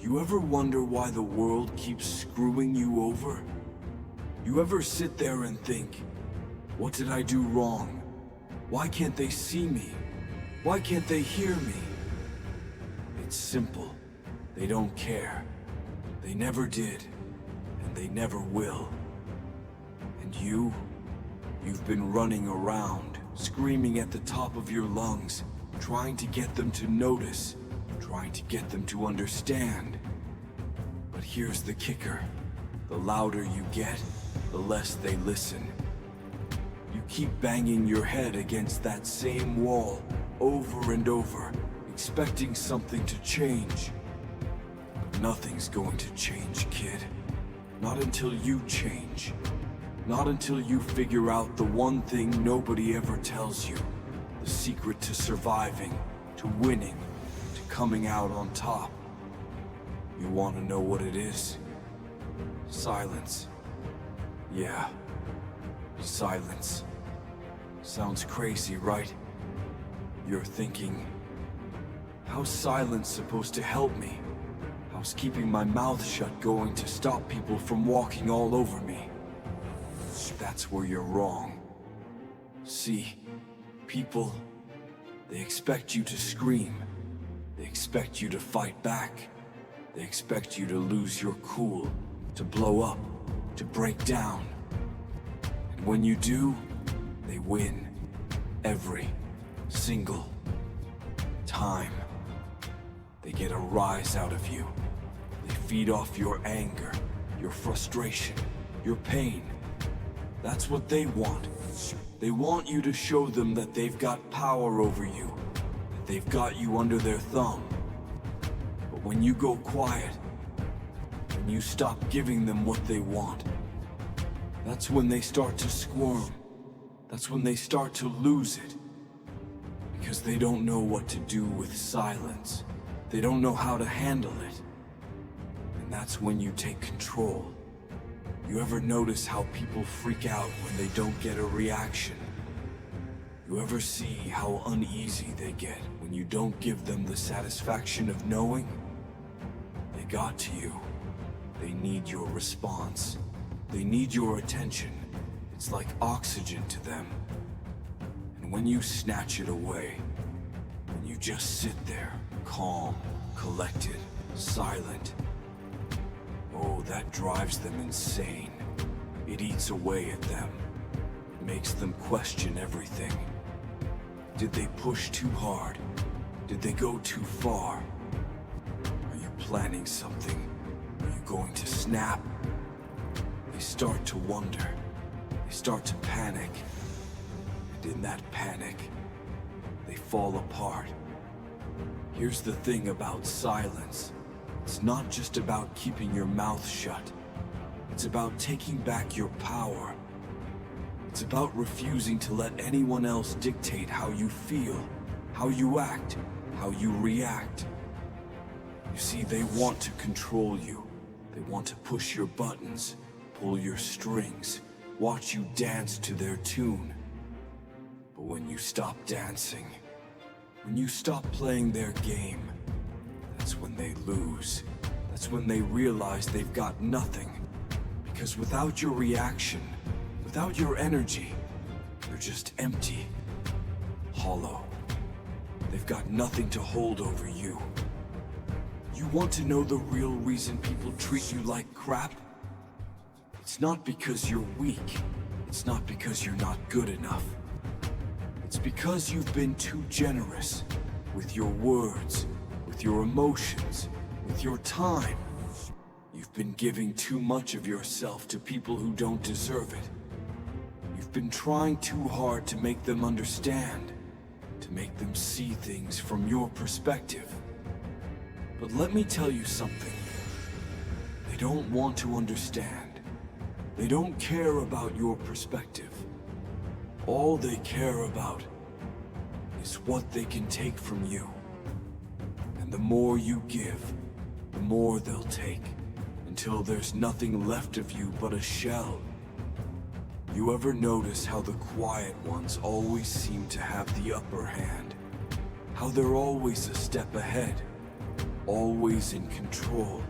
You ever wonder why the world keeps screwing you over? You ever sit there and think, what did I do wrong? Why can't they see me? Why can't they hear me? It's simple. They don't care. They never did, and they never will. And you've been running around, screaming at the top of your lungs, trying to get them to notice, trying to get them to understand. But here's the kicker. The louder you get, the less they listen. You keep banging your head against that same wall over and over, expecting something to change. But nothing's going to change, kid. Not until you change. Not until you figure out the one thing nobody ever tells you. The secret to surviving, to winning, to coming out on top. You want to know what it is? Silence. Yeah. Silence. Sounds crazy, right? You're thinking, how's silence supposed to help me? How's keeping my mouth shut going to stop people from walking all over me? That's where you're wrong. See, people, they expect you to scream. They expect you to fight back. They expect you to lose your cool, to blow up, to break down. And when you do, they win. Every single time. They get a rise out of you. They feed off your anger, your frustration, your pain. That's what they want. They want you to show them that they've got power over you, that they've got you under their thumb. But when you go quiet, when you stop giving them what they want, that's when they start to squirm. That's when they start to lose it. Because they don't know what to do with silence. They don't know how to handle it. And that's when you take control. You ever notice how people freak out when they don't get a reaction? You ever see how uneasy they get when you don't give them the satisfaction of knowing? They got to you. They need your response. They need your attention. It's like oxygen to them. And when you snatch it away, when you just sit there, calm, collected, silent, oh, that drives them insane. It eats away at them. It makes them question everything. Did they push too hard? Did they go too far? Are you planning something? Are you going to snap? They start to wonder. They start to panic. And in that panic, they fall apart. Here's the thing about silence. It's not just about keeping your mouth shut. It's about taking back your power. It's about refusing to let anyone else dictate how you feel, how you act, how you react. You see, they want to control you. They want to push your buttons, pull your strings, watch you dance to their tune. But when you stop dancing, when you stop playing their game, that's when they lose. That's when they realize they've got nothing. Because without your reaction, without your energy, they're just empty, hollow. They've got nothing to hold over you. You want to know the real reason people treat you like crap? It's not because you're weak. It's not because you're not good enough. It's because you've been too generous with your words, with your emotions, with your time. You've been giving too much of yourself to people who don't deserve it. You've been trying too hard to make them understand, to make them see things from your perspective. But let me tell you something. They don't want to understand. They don't care about your perspective. All they care about is what they can take from you. And the more you give, the more they'll take, until there's nothing left of you but a shell. You ever notice how the quiet ones always seem to have the upper hand? How they're always a step ahead? always in control.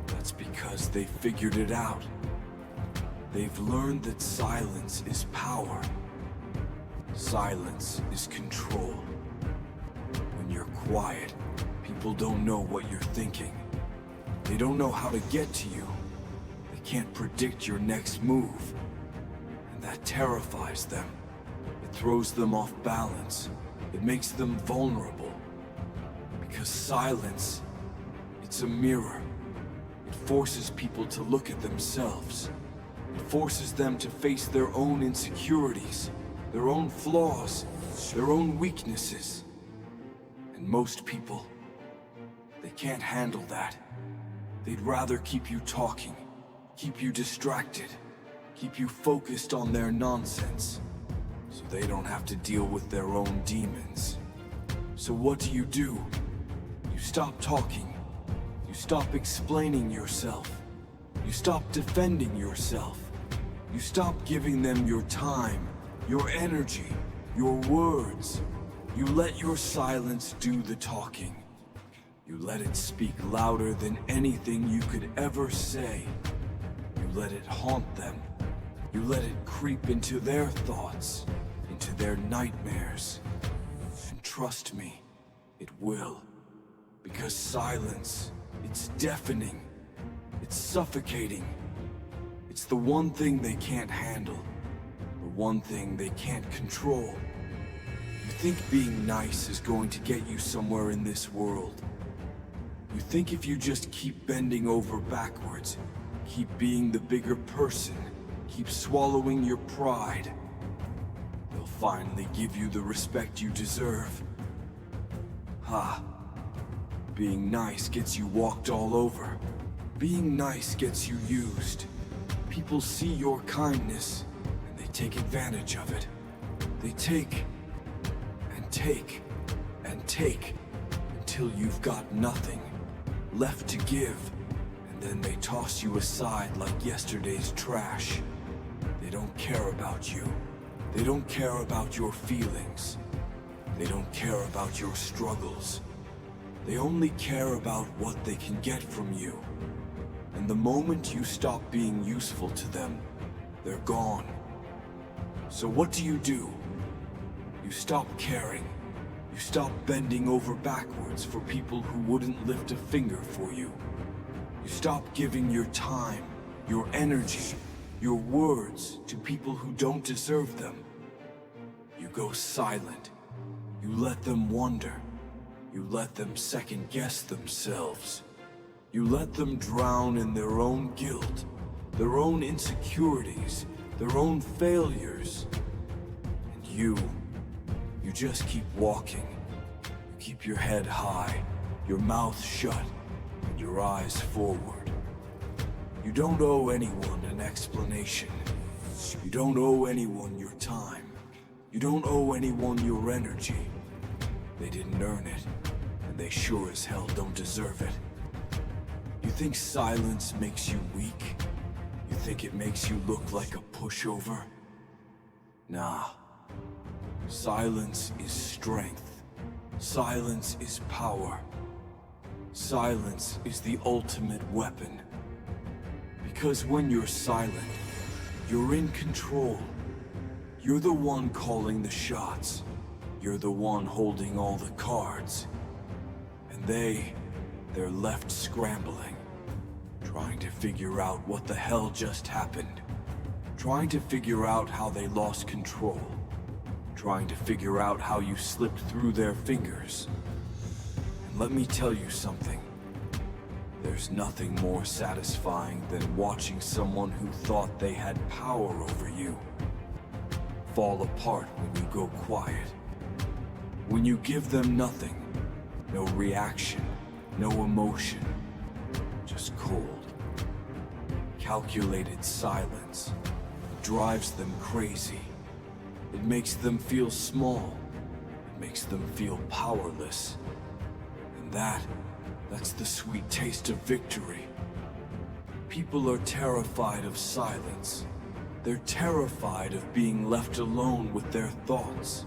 That's because they figured it out. They've learned that silence is power. Silence is control. When you're quiet, people don't know what you're thinking. They don't know how to get to you. They can't predict your next move. And that terrifies them. It throws them off balance. It makes them vulnerable. Because silence, it's a mirror. It forces people to look at themselves. It forces them to face their own insecurities, their own flaws, their own weaknesses. And most people, they can't handle that. They'd rather keep you talking, keep you distracted, keep you focused on their nonsense, so they don't have to deal with their own demons. So what do? You stop talking. You stop explaining yourself. You stop defending yourself. You stop giving them your time, your energy, your words. You let your silence do the talking. You let it speak louder than anything you could ever say. You let it haunt them. You let it creep into their thoughts, into their nightmares. And trust me, it will. Because silence, it's deafening. It's suffocating. It's the one thing they can't handle. The one thing they can't control. You think being nice is going to get you somewhere in this world. You think if you just keep bending over backwards, keep being the bigger person, keep swallowing your pride, they'll finally give you the respect you deserve. Ha! Being nice gets you walked all over. Being nice gets you used. People see your kindness, and they take advantage of it. They take, and take, and take, until you've got nothing left to give, and then they toss you aside like yesterday's trash. They don't care about you. They don't care about your feelings. They don't care about your struggles. They only care about what they can get from you. And the moment you stop being useful to them, they're gone. So what do? You stop caring. You stop bending over backwards for people who wouldn't lift a finger for you. You stop giving your time, your energy, your words to people who don't deserve them. You go silent. You let them wonder. You let them second-guess themselves. You let them drown in their own guilt, their own insecurities, their own failures. And you just keep walking. You keep your head high, your mouth shut, and your eyes forward. You don't owe anyone an explanation. You don't owe anyone your time. You don't owe anyone your energy. They didn't earn it, and they sure as hell don't deserve it. You think silence makes you weak? You think it makes you look like a pushover? Nah. Silence is strength. Silence is power. Silence is the ultimate weapon. Because when you're silent, you're in control. You're the one calling the shots. You're the one holding all the cards. And they're left scrambling, trying to figure out what the hell just happened. Trying to figure out how they lost control. Trying to figure out how you slipped through their fingers. And let me tell you something. There's nothing more satisfying than watching someone who thought they had power over you fall apart when you go quiet. When you give them nothing, no reaction, no emotion, just cold, calculated silence. It drives them crazy. It makes them feel small. It makes them feel powerless. And that's the sweet taste of victory. People are terrified of silence. They're terrified of being left alone with their thoughts.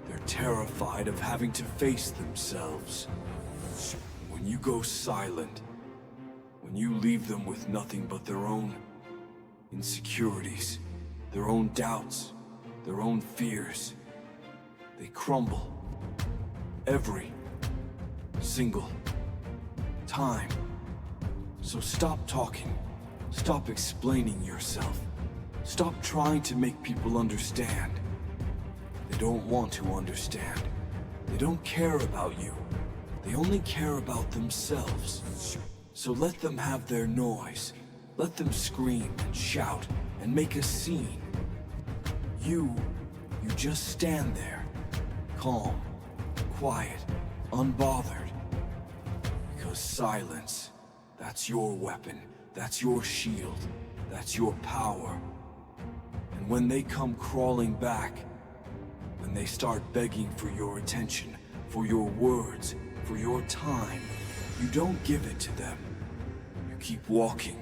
They're terrified of having to face themselves. When you go silent, when you leave them with nothing but their own insecurities, their own doubts, their own fears, they crumble. Every single time. So stop talking. Stop explaining yourself. Stop trying to make people understand. They don't want to understand. They don't care about you. They only care about themselves. So let them have their noise. Let them scream and shout and make a scene. You just stand there, calm, quiet, unbothered. Because silence, that's your weapon, that's your shield, that's your power. And when they come crawling back, when they start begging for your attention, for your words, for your time, you don't give it to them. You keep walking,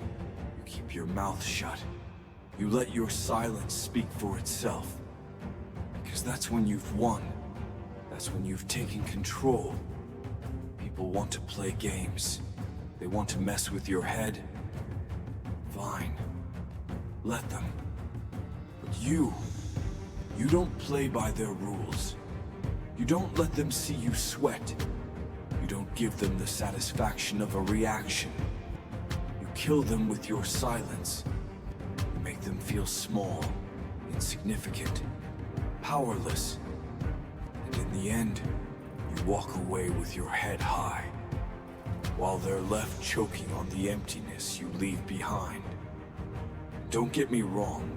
you keep your mouth shut. You let your silence speak for itself. Because that's when you've won. That's when you've taken control. People want to play games. They want to mess with your head. Fine. Let them. But you don't play by their rules. You don't let them see you sweat. You don't give them the satisfaction of a reaction. You kill them with your silence. You make them feel small, insignificant, powerless. And in the end, you walk away with your head high, while they're left choking on the emptiness you leave behind. Don't get me wrong.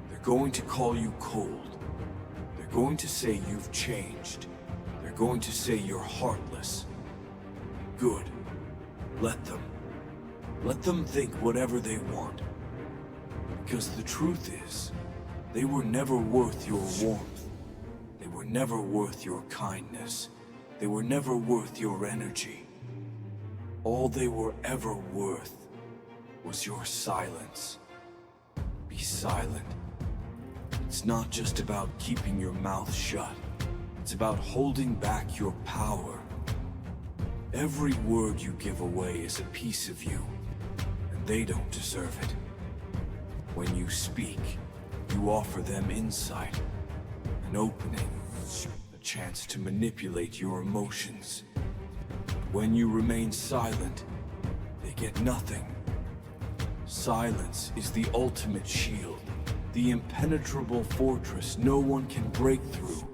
They're going to call you cold. They're going to say you've changed. They're going to say you're heartless. Good. Let them. Let them think whatever they want. Because the truth is, they were never worth your warmth. They were never worth your kindness. They were never worth your energy. All they were ever worth was your silence. Be silent. It's not just about keeping your mouth shut. It's about holding back your power. Every word you give away is a piece of you, and they don't deserve it. When you speak, you offer them insight, an opening, a chance to manipulate your emotions. But when you remain silent, they get nothing. Silence is the ultimate shield, the impenetrable fortress no one can break through.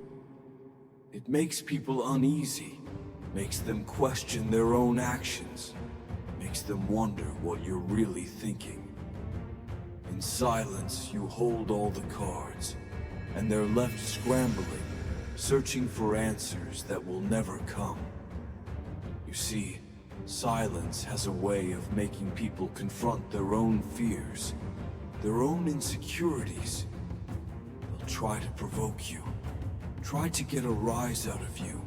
It makes people uneasy, makes them question their own actions, makes them wonder what you're really thinking. In silence, you hold all the cards, and they're left scrambling, searching for answers that will never come. You see, silence has a way of making people confront their own fears, their own insecurities. They'll try to provoke you, try to get a rise out of you.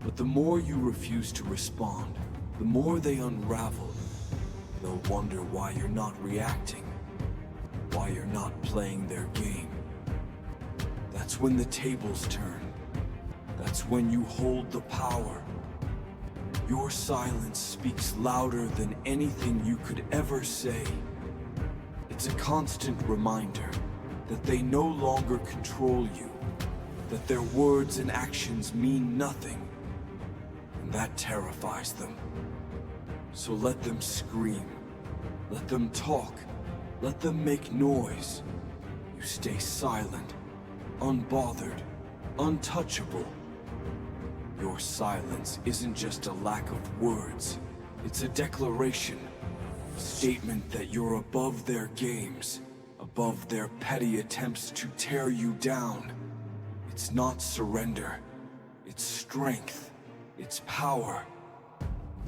But the more you refuse to respond, the more they unravel. They'll wonder why you're not reacting, why you're not playing their game. That's when the tables turn. That's when you hold the power. Your silence speaks louder than anything you could ever say. It's a constant reminder that they no longer control you, that their words and actions mean nothing, and that terrifies them. So let them scream, let them talk, let them make noise. You stay silent, unbothered, untouchable. Your silence isn't just a lack of words. It's a declaration, a statement that you're above their games, above their petty attempts to tear you down. It's not surrender. It's strength. It's power.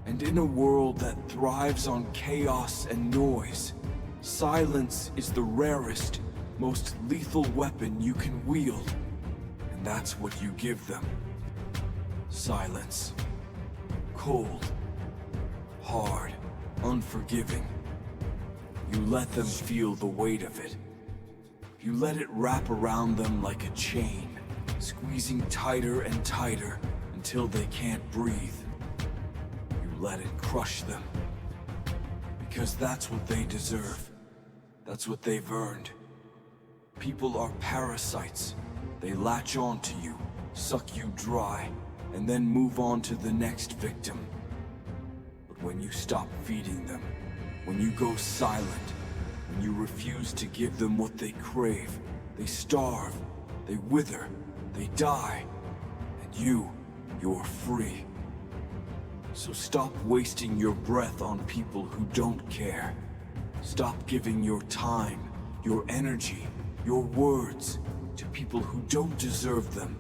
And in a world that thrives on chaos and noise, silence is the rarest, most lethal weapon you can wield. And that's what you give them. Silence. Cold. Hard. Unforgiving. You let them feel the weight of it. You let it wrap around them like a chain, squeezing tighter and tighter until they can't breathe. let it crush them. Because that's what they deserve. That's what they've earned. People are parasites. They latch on to you, suck you dry, and then move on to the next victim. But when you stop feeding them, when you go silent, when you refuse to give them what they crave, they starve, they wither, they die, and you're free. So stop wasting your breath on people who don't care. Stop giving your time, your energy, your words to people who don't deserve them.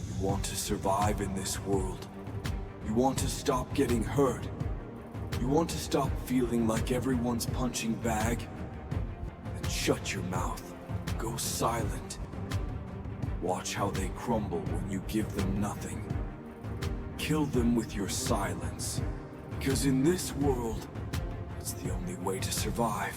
You want to survive in this world. You want to stop getting hurt. You want to stop feeling like everyone's punching bag? Then shut your mouth. Go silent. Watch how they crumble when you give them nothing. Kill them with your silence. Because in this world, it's the only way to survive.